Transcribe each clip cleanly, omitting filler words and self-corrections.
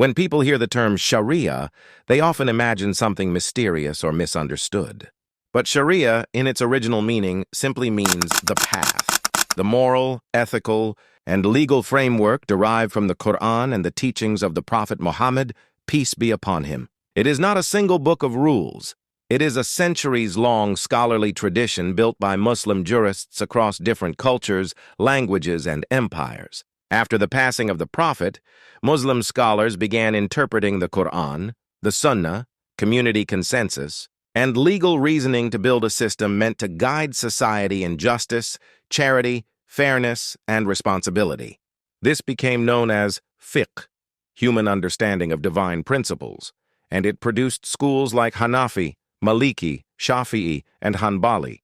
When people hear the term Sharia, they often imagine something mysterious or misunderstood. But Sharia, in its original meaning, simply means the path, the moral, ethical, and legal framework derived from the Quran and the teachings of the Prophet Muhammad, peace be upon him. It is not a single book of rules. It is a centuries-long scholarly tradition built by Muslim jurists across different cultures, languages, and empires. After the passing of the Prophet, Muslim scholars began interpreting the Quran, the Sunnah, community consensus, and legal reasoning to build a system meant to guide society in justice, charity, fairness, and responsibility. This became known as fiqh, human understanding of divine principles, and it produced schools like Hanafi, Maliki, Shafi'i, and Hanbali.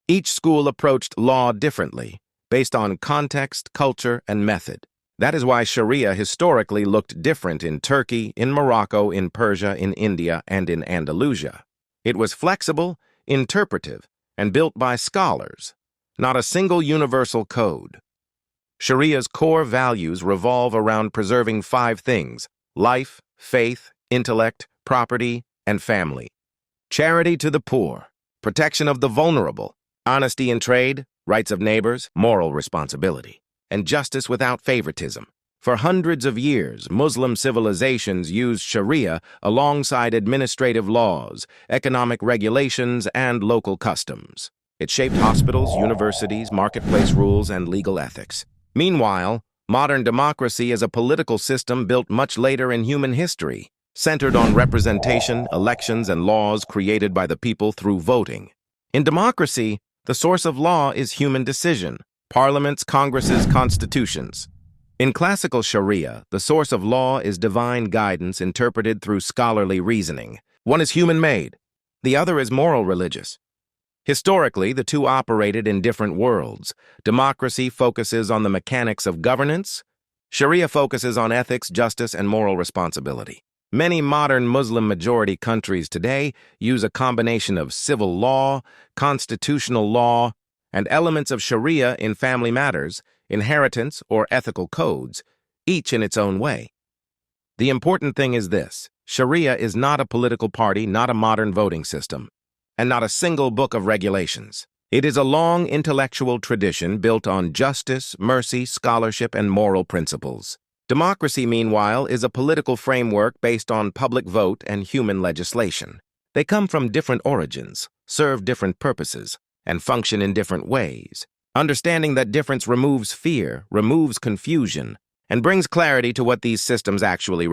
Each school approached law differently, based on context, culture, and method. That is why Sharia historically looked different in Turkey, in Morocco, in Persia, in India, and in Andalusia. It was flexible, interpretive, and built by scholars, not a single universal code. Sharia's core values revolve around preserving 5 things: life, faith, intellect, property, and family. Charity to the poor, protection of the vulnerable, honesty in trade, rights of neighbors, moral responsibility, and justice without favoritism. For hundreds of years, Muslim civilizations used Sharia alongside administrative laws, economic regulations, and local customs. It shaped hospitals, universities, marketplace rules, and legal ethics. Meanwhile, modern democracy is a political system built much later in human history, centered on representation, elections, and laws created by the people through voting. In democracy, the source of law is human decision, parliaments, congresses, constitutions. In classical Sharia, the source of law is divine guidance interpreted through scholarly reasoning. One is human-made, the other is moral religious. Historically, the two operated in different worlds. Democracy focuses on the mechanics of governance. Sharia focuses on ethics, justice, and moral responsibility. Many modern Muslim-majority countries today use a combination of civil law, constitutional law, and elements of Sharia in family matters, inheritance, or ethical codes, each in its own way. The important thing is this: Sharia is not a political party, not a modern voting system, and not a single book of regulations. It is a long intellectual tradition built on justice, mercy, scholarship, and moral principles. Democracy, meanwhile, is a political framework based on public vote and human legislation. They come from different origins, serve different purposes, and function in different ways. Understanding that difference removes fear, removes confusion, and brings clarity to what these systems actually represent.